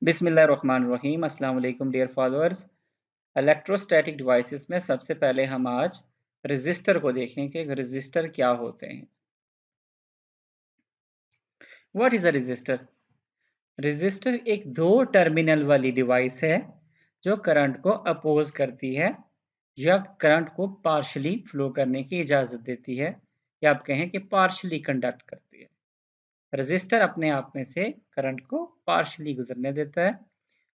बिस्मिल्लाहिर्रहमानिर्रहीम अस्सलाम वालेकुम डियर फॉलोअर्स। इलेक्ट्रोस्टैटिक डिवाइसेस में सबसे पहले हम आज रजिस्टर को देखें कि रजिस्टर क्या होते हैं। What is a resistor? Register एक दो टर्मिनल वाली डिवाइस है जो करंट को अपोज करती है या करंट को पार्शली फ्लो करने की इजाज़त देती है, या आप कहें कि पार्शली कंडक्ट करती है। रजिस्टर अपने आप में से करंट को पार्शली गुजरने देता है,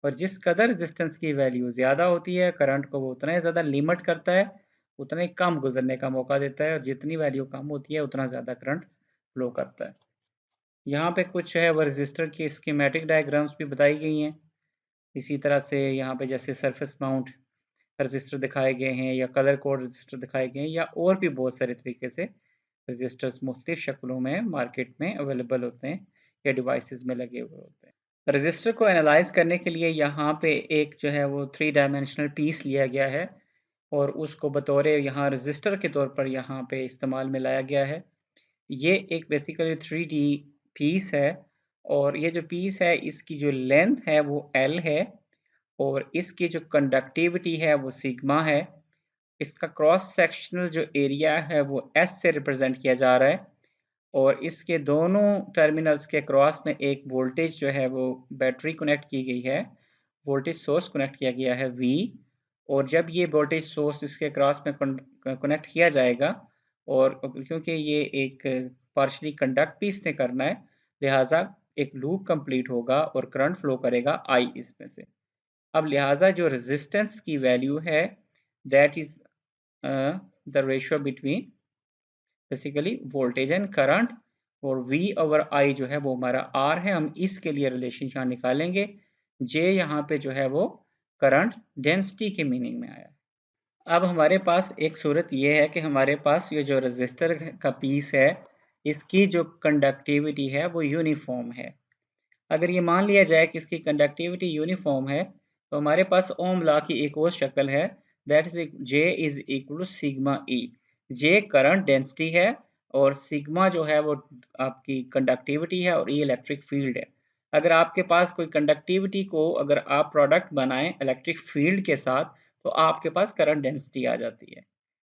और जिस कदर रेजिस्टेंस की वैल्यू ज़्यादा होती है करंट को वो उतना ही ज़्यादा लिमिट करता है, उतना ही कम गुजरने का मौका देता है, और जितनी वैल्यू कम होती है उतना ज़्यादा करंट फ्लो करता है। यहाँ पे कुछ है वो रजिस्टर की स्कीमेटिक डायग्राम्स भी बताई गई हैं। इसी तरह से यहाँ पे जैसे सरफेस माउंट रजिस्टर दिखाए गए हैं, या कलर कोड रजिस्टर दिखाए गए हैं, या और भी बहुत सारे तरीके से रजिस्टर्स मुख्तलिफ शक्लों में मार्केट में अवेलेबल होते हैं या डिवाइसेस में लगे हुए होते हैं। रजिस्टर को एनालाइज करने के लिए यहाँ पे एक जो है वो 3 डायमेंशनल पीस लिया गया है, और उसको बतौर यहाँ रजिस्टर के तौर पर यहाँ पे इस्तेमाल में लाया गया है। ये एक बेसिकली 3D पीस है, और ये जो पीस है इसकी जो लेंथ है वो L है, और इसकी जो कंडक्टिविटी है वो सिग्मा है। इसका क्रॉस सेक्शनल जो एरिया है वो S से रिप्रेजेंट किया जा रहा है, और इसके दोनों टर्मिनल्स के क्रॉस में एक वोल्टेज जो है वो बैटरी कनेक्ट की गई है, वोल्टेज सोर्स कनेक्ट किया गया है V। और जब ये वोल्टेज सोर्स इसके क्रॉस में कनेक्ट किया जाएगा, और क्योंकि ये एक पार्शली कंडक्ट भी इसने करना है, लिहाजा एक लूप कंप्लीट होगा और करंट फ्लो करेगा I इसमें से। अब लिहाजा जो रेजिस्टेंस की वैल्यू है that is the ratio between basically voltage and current, और V ओवर I जो है वो हमारा R है। हम इसके लिए रिलेशन यहाँ निकालेंगे। J यहाँ पे जो है वो करंट डेंसिटी के मीनिंग में आया है। अब हमारे पास एक सूरत ये है कि हमारे पास ये जो रजिस्टर का पीस है इसकी जो कंडक्टिविटी है वो यूनिफॉर्म है। अगर ये मान लिया जाए कि इसकी कंडक्टिविटी यूनिफॉर्म है, तो हमारे पास ओम लॉ की एक और शक्ल है, that is J is equal to sigma E। J current density है, और सिग्मा जो है वो आपकी कंडक्टिविटी है, और E इलेक्ट्रिक फील्ड है। अगर आपके पास कोई कंडक्टिविटी को अगर आप प्रोडक्ट बनाएं इलेक्ट्रिक फील्ड के साथ, तो आपके पास करंट डेंसिटी आ जाती है।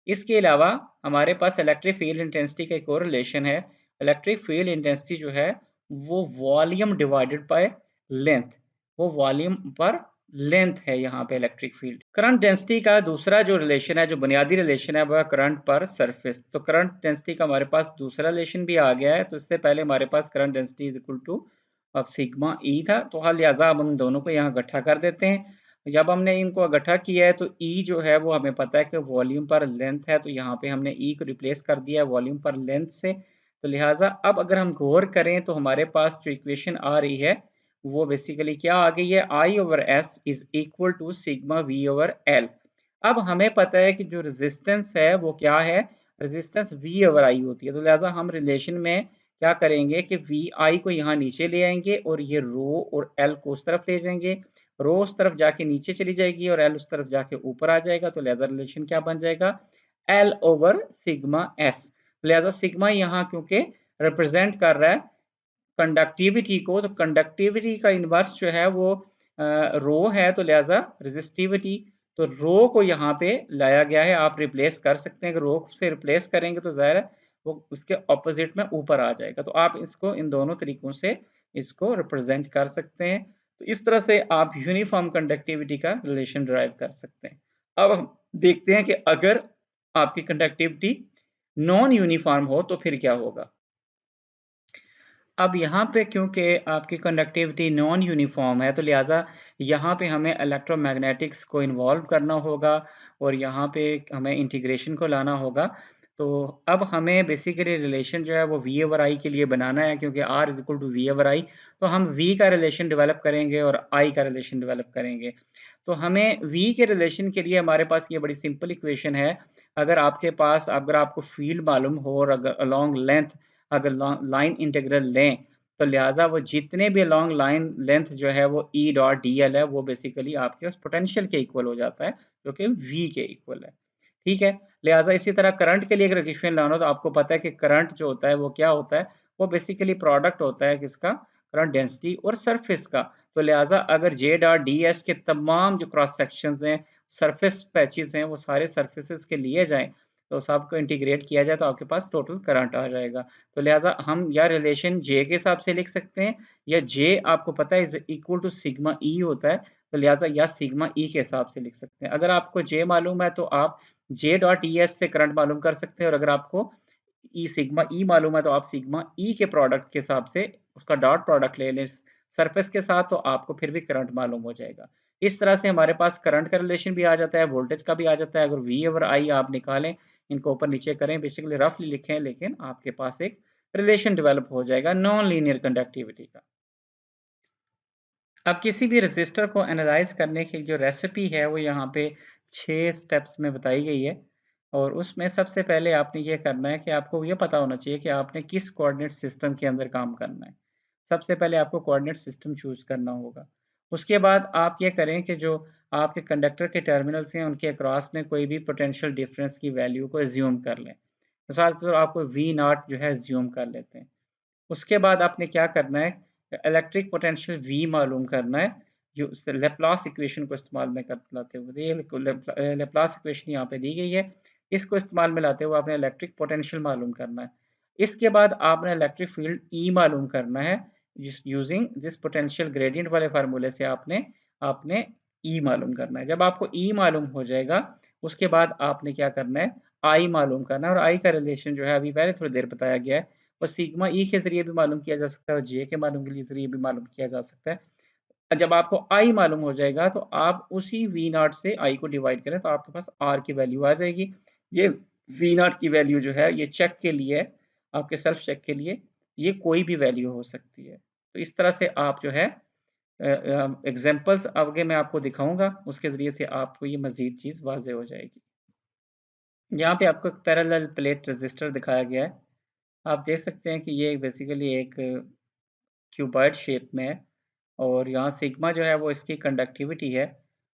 इसके अलावा हमारे पास इलेक्ट्रिक फील्ड इंटेंसिटी का एक और रिलेशन है। इलेक्ट्रिक फील्ड इंटेंसिटी जो है वो वॉल्यूम डिवाइडेड बाय लेंथ, वो वॉल्यूम पर लेंथ है यहाँ पे इलेक्ट्रिक फील्ड। करंट डेंसिटी का दूसरा जो रिलेशन है, जो बुनियादी रिलेशन है, वह करंट पर सरफेस। तो करंट डेंसिटी का हमारे पास दूसरा रिलेशन भी आ गया है। तो इससे पहले हमारे पास current density is equal to अब सिग्मा ई था, तो हाल लिहाजा अब हम दोनों को यहाँ इकट्ठा कर देते हैं। जब हमने इनको इकट्ठा किया है तो E जो है वो हमें पता है कि वॉल्यूम पर लेंथ है, तो यहाँ पे हमने E को रिप्लेस कर दिया है वॉल्यूम पर लेंथ से। तो लिहाजा अब अगर हम गौर करें तो हमारे पास जो इक्वेशन आ रही है वो बेसिकली क्या आ गई है, I over S is equal to sigma V over L। अब हमें पता है कि जो रेजिस्टेंस है वो क्या है, रेजिस्टेंस V ओवर I होती है। तो लिहाजा हम रिलेशन में क्या करेंगे कि VI को यहाँ नीचे ले आएंगे, और ये रो और L को उस तरफ ले जाएंगे। रो उस तरफ जाके नीचे चली जाएगी और L उस तरफ जाके ऊपर आ जाएगा। तो लिहाजा रिलेशन क्या बन जाएगा, L ओवर सिग्मा S। लिहाजा सिग्मा यहाँ क्योंकि रिप्रेजेंट कर रहा है कंडक्टिविटी को, तो कंडक्टिविटी का इनवर्स जो है वो रो है, तो लिहाजा रेजिस्टिविटी, तो रो को यहाँ पे लाया गया है। आप रिप्लेस कर सकते हैं, अगर रो से रिप्लेस करेंगे तो ज़ाहिर है वो उसके ऑपोजिट में ऊपर आ जाएगा। तो आप इसको इन दोनों तरीकों से इसको रिप्रेजेंट कर सकते हैं। तो इस तरह से आप यूनिफॉर्म कंडक्टिविटी का रिलेशन डिराइव कर सकते हैं। अब हम देखते हैं कि अगर आपकी कंडक्टिविटी नॉन यूनिफॉर्म हो तो फिर क्या होगा। अब यहाँ पे क्योंकि आपकी कंडक्टिविटी नॉन यूनिफॉर्म है, तो लिहाजा यहाँ पे हमें इलेक्ट्रोमैग्नेटिक्स को इन्वॉल्व करना होगा, और यहाँ पे हमें इंटीग्रेशन को लाना होगा। तो अब हमें बेसिकली रिलेशन जो है वो V ओवर I के लिए बनाना है, क्योंकि R is equal to V over I। तो हम V का रिलेशन डेवलप करेंगे और I का रिलेशन डेवलप करेंगे। तो हमें V के रिलेशन के लिए हमारे पास ये बड़ी सिंपल इक्वेशन है। अगर आपके पास अगर आपको फील्ड मालूम हो, और अगर अलॉन्ग लेंथ अगर लाइन इंटीग्रल लें, तो लिहाजा वो जितने भी अलॉन्ग लाइन लेंथ जो है वो E डॉट डी एल है, वो बेसिकली आपके उस पोटेंशियल के इक्वल हो जाता है, जो कि V के इक्वल है। ठीक है, लिहाजा इसी तरह करंट के लिए अगर इक्वेशन लाना हो, तो आपको पता है कि करंट जो होता है वो क्या होता है, वो बेसिकली प्रोडक्ट होता है किसका, करंट डेंसिटी और सरफेस का। तो लिहाजा अगर जे डॉट डी एस के तमाम जो क्रॉस सेक्शंस हैं, सरफेस पैचेस हैं, वो सारे सरफेसेस के लिए जाएं, तो सबको इंटीग्रेट किया जाए तो आपके पास टोटल करंट आ जाएगा। तो लिहाजा हम या रिलेशन जे के हिसाब से लिख सकते हैं, या जे आपको पता है is equal to sigma E होता है, तो लिहाजा या सिग्मा ई के हिसाब से लिख सकते हैं। अगर आपको जे मालूम है तो आप जे डॉट ई एस से करंट मालूम कर सकते हैं, और अगर आपको ई सिग्मा ई मालूम है तो आप सिग्मा ई के प्रोडक्ट के हिसाब से उसका डॉट प्रोडक्ट ले लें सरफेस के साथ, तो आपको फिर भी करंट मालूम हो जाएगा। इस तरह से हमारे पास करंट का रिलेशन भी आ जाता है, वोल्टेज का भी आ जाता है। अगर वी और आई आप निकालें, इनको ऊपर नीचे करें, बेसिकली रफली लिखें, लेकिन आपके पास एक रिलेशन डेवलप हो जाएगा नॉन लीनियर कंडक्टिविटी का। अब किसी भी रेसिस्टर को एनालाइज करने की जो रेसिपी है वो यहाँ पे 6 स्टेप्स में बताई गई है, और उसमें सबसे पहले आपने ये करना है कि आपको ये पता होना चाहिए कि आपने किस कोऑर्डिनेट सिस्टम के अंदर काम करना है। सबसे पहले आपको कोऑर्डिनेट सिस्टम चूज करना होगा। उसके बाद आप ये करें कि जो आपके कंडक्टर के टर्मिनल्स हैं उनके अक्रॉस में कोई भी पोटेंशियल डिफरेंस की वैल्यू को एज्यूम कर लें। मिसाल के तौर आपको वी नॉट जो है एज्यूम कर लेते हैं। उसके बाद आपने क्या करना है, इलेक्ट्रिक पोटेंशियल V मालूम करना है, जो लेप्लास इक्वेशन को इस्तेमाल में लाते हुए, ये लेप्लास इक्वेशन यहाँ पे दी गई है, इसको इस्तेमाल में लाते हुए आपने इलेक्ट्रिक पोटेंशियल मालूम करना है। इसके बाद आपने इलेक्ट्रिक फील्ड E मालूम करना है, यूजिंग दिस पोटेंशियल ग्रेडियंट वाले फार्मूले से आपने आपने E मालूम करना है। जब आपको E मालूम हो जाएगा, उसके बाद आपने क्या करना है, I मालूम करना है, और I का रिलेशन जो है अभी पहले थोड़ी देर बताया गया है, और सिग्मा ई के जरिए भी मालूम किया जा सकता है, और जे के मालूम के जरिए भी मालूम किया जा सकता है। जब आपको आई मालूम हो जाएगा तो आप उसी वी नॉट से आई को डिवाइड करें तो आपके पास आर की वैल्यू आ जाएगी। ये वी नॉट की वैल्यू जो है ये चेक के लिए, आपके सेल्फ चेक के लिए, ये कोई भी वैल्यू हो सकती है। तो इस तरह से आप जो है एग्जाम्पल्स आगे मैं आपको दिखाऊंगा, उसके ज़रिए से आपको ये मज़ीद चीज़ वाज़े हो जाएगी। यहाँ पे आपको एक पैरेलल प्लेट रेजिस्टर दिखाया गया है। आप देख सकते हैं कि ये बेसिकली एक क्यूबॉइड शेप में है, और यहाँ सिग्मा जो है वो इसकी कंडक्टिविटी है,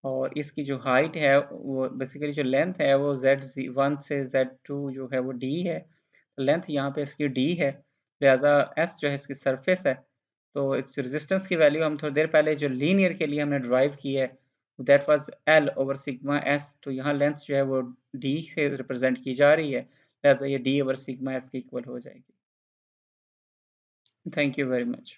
और इसकी जो हाइट है वो बेसिकली जो लेंथ है वो Z1 से Z2 जो है वो D है। तो लेंथ यहाँ पे इसकी D है, लिहाजा S जो है इसकी सरफेस है। तो इस रेजिस्टेंस की वैल्यू हम थोड़ी देर पहले जो लीनियर के लिए हमने ड्राइव की है, that was L over sigma S। तो यहाँ लेंथ जो है वो D से रिप्रेजेंट की जा रही है, लिहाजा ये D ओवर सिग्मा S की इक्वल हो जाएगी। Thank you very much.